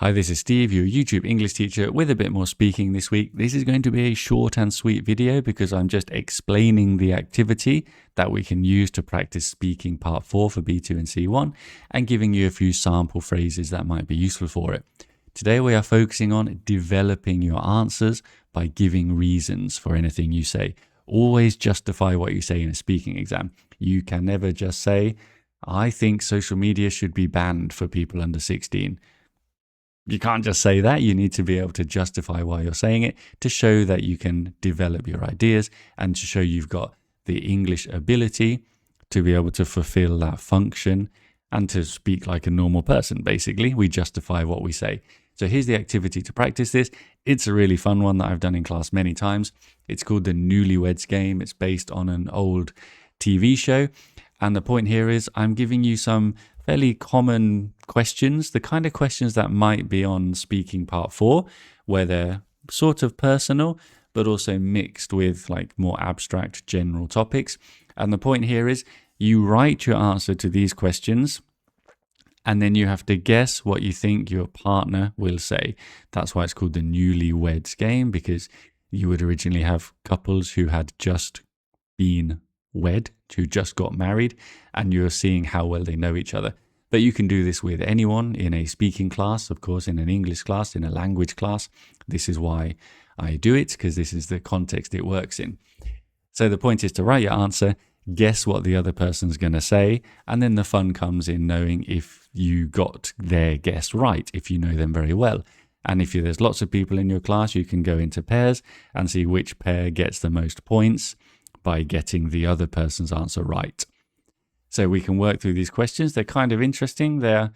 Hi, this is Steve, your YouTube English teacher with a bit more speaking this week. This is going to be a short and sweet video because I'm just explaining the activity that we can use to practice speaking part 4 for B2 and C1 and giving you a few sample phrases that might be useful for it. Today we are focusing on developing your answers by giving reasons for anything you say. Always justify what you say in a speaking exam. You can never just say, I think social media should be banned for people under 16. You can't just say that. You need to be able to justify why you're saying it to show that you can develop your ideas and to show you've got the English ability to be able to fulfill that function and to speak like a normal person. Basically, we justify what we say. So here's the activity to practice this. It's a really fun one that I've done in class many times. It's called the Newlyweds Game. It's based on an old TV show. And the point here is I'm giving you some fairly common questions, the kind of questions that might be on speaking part 4, where they're sort of personal, but also mixed with like more abstract general topics. And the point here is you write your answer to these questions, and then you have to guess what you think your partner will say. That's why it's called the Newlyweds Game, because you would originally have couples who had just been wed, who just got married, and you're seeing how well they know each other. But you can do this with anyone in a speaking class, of course, in an English class, in a language class. This is why I do it, because this is the context it works in. So the point is to write your answer, guess what the other person's going to say, and then the fun comes in knowing if you got their guess right, if you know them very well. And if there's lots of people in your class, you can go into pairs and see which pair gets the most points by getting the other person's answer right. So we can work through these questions. They're kind of interesting. They're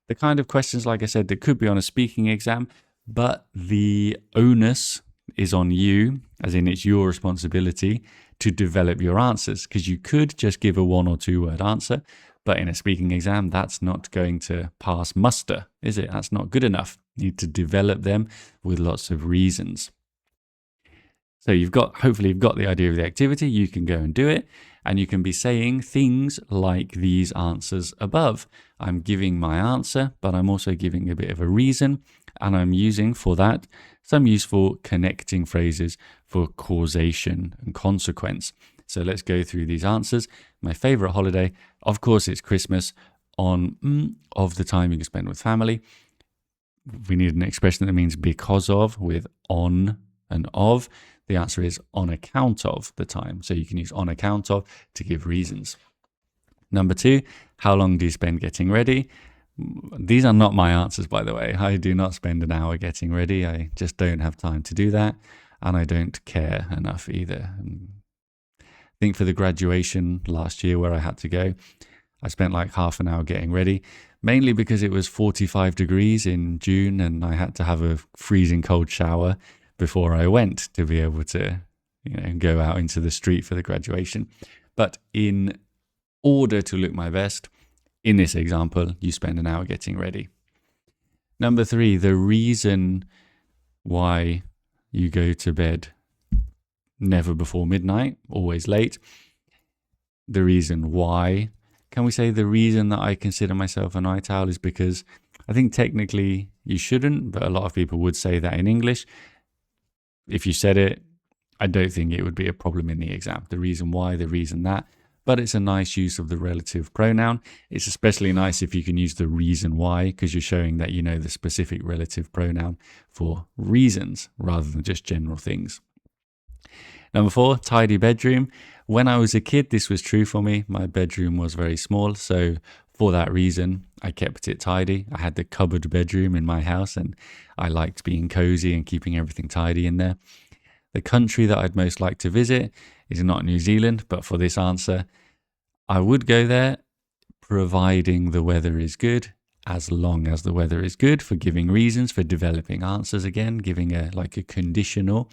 the kind of questions, like I said, that could be on a speaking exam, but the onus is on you, as in it's your responsibility to develop your answers, because you could just give a 1 or 2 word answer, but in a speaking exam, that's not going to pass muster, is it? That's not good enough. You need to develop them with lots of reasons. So hopefully you've got the idea of the activity. You can go and do it, and you can be saying things like these answers above. I'm giving my answer, but I'm also giving a bit of a reason, and I'm using for that some useful connecting phrases for causation and consequence. So let's go through these answers. My favorite holiday, of course, it's Christmas, on of the time you can spend with family. We need an expression that means because of, with on and of. The answer is on account of the time. So you can use on account of to give reasons. Number 2, how long do you spend getting ready? These are not my answers, by the way. I do not spend an hour getting ready. I just don't have time to do that. And I don't care enough either. I think for the graduation last year where I had to go, I spent like half an hour getting ready, mainly because it was 45 degrees in June and I had to have a freezing cold shower before I went to be able to, go out into the street for the graduation. But in order to look my best, in this example, you spend an hour getting ready. Number 3, the reason why you go to bed never before midnight, always late. The reason why, can we say the reason that I consider myself a night owl is because I think technically you shouldn't, but a lot of people would say that in English. If you said it, I don't think it would be a problem in the exam. The reason why, the reason that. But it's a nice use of the relative pronoun. It's especially nice if you can use the reason why, because you're showing that you know the specific relative pronoun for reasons rather than just general things. Number 4, tidy bedroom. When I was a kid, this was true for me. My bedroom was very small, so for that reason, I kept it tidy. I had the cupboard bedroom in my house, and I liked being cozy and keeping everything tidy in there. The country that I'd most like to visit is not New Zealand, but for this answer, I would go there providing the weather is good, as long as the weather is good, for giving reasons, for developing answers again, giving a conditional.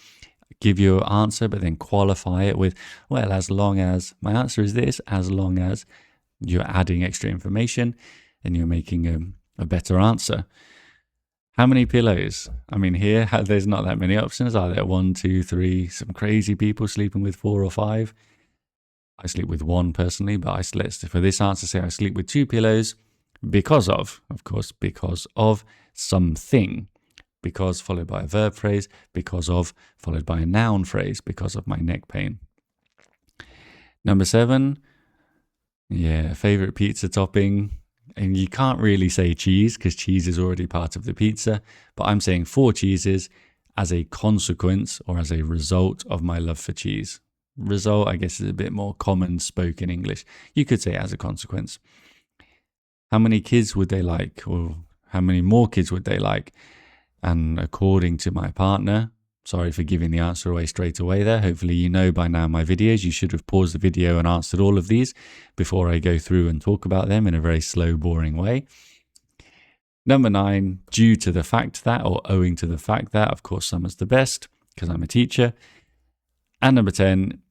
Give your answer, but then qualify it with, well, as long as my answer is this, as long as you're adding extra information and you're making a better answer. How many pillows? I mean, here, there's not that many options, are there? 1, 2, 3, some crazy people sleeping with 4 or 5. I sleep with 1 personally, but let's, for this answer, say I sleep with 2 pillows because of course, because of something. Because followed by a verb phrase, because of followed by a noun phrase, because of my neck pain. Number 7, favorite pizza topping. And you can't really say cheese because cheese is already part of the pizza, but I'm saying 4 cheeses as a consequence or as a result of my love for cheese. Result, I guess, is a bit more common spoken English. You could say as a consequence. How many kids would they like? Or how many more kids would they like? And according to my partner, sorry for giving the answer away straight away there. Hopefully you know by now my videos. You should have paused the video and answered all of these before I go through and talk about them in a very slow, boring way. Number 9, due to the fact that, or owing to the fact that, of course, summer's the best because I'm a teacher. And number 10,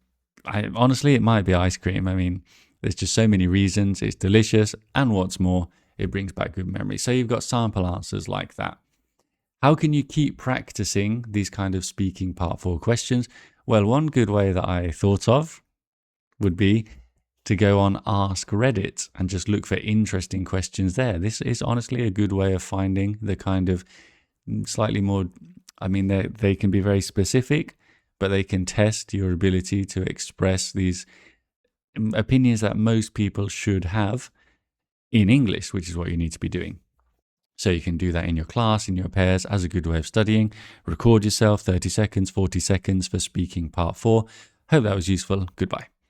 honestly, it might be ice cream. I mean, there's just so many reasons. It's delicious. And what's more, it brings back good memories. So you've got sample answers like that. How can you keep practicing these kind of speaking part 4 questions? Well, one good way that I thought of would be to go on Ask Reddit and just look for interesting questions there. This is honestly a good way of finding the kind of slightly more, they can be very specific, but they can test your ability to express these opinions that most people should have in English, which is what you need to be doing. So you can do that in your class, in your pairs, as a good way of studying. Record yourself 30 seconds, 40 seconds for speaking part 4. Hope that was useful. Goodbye.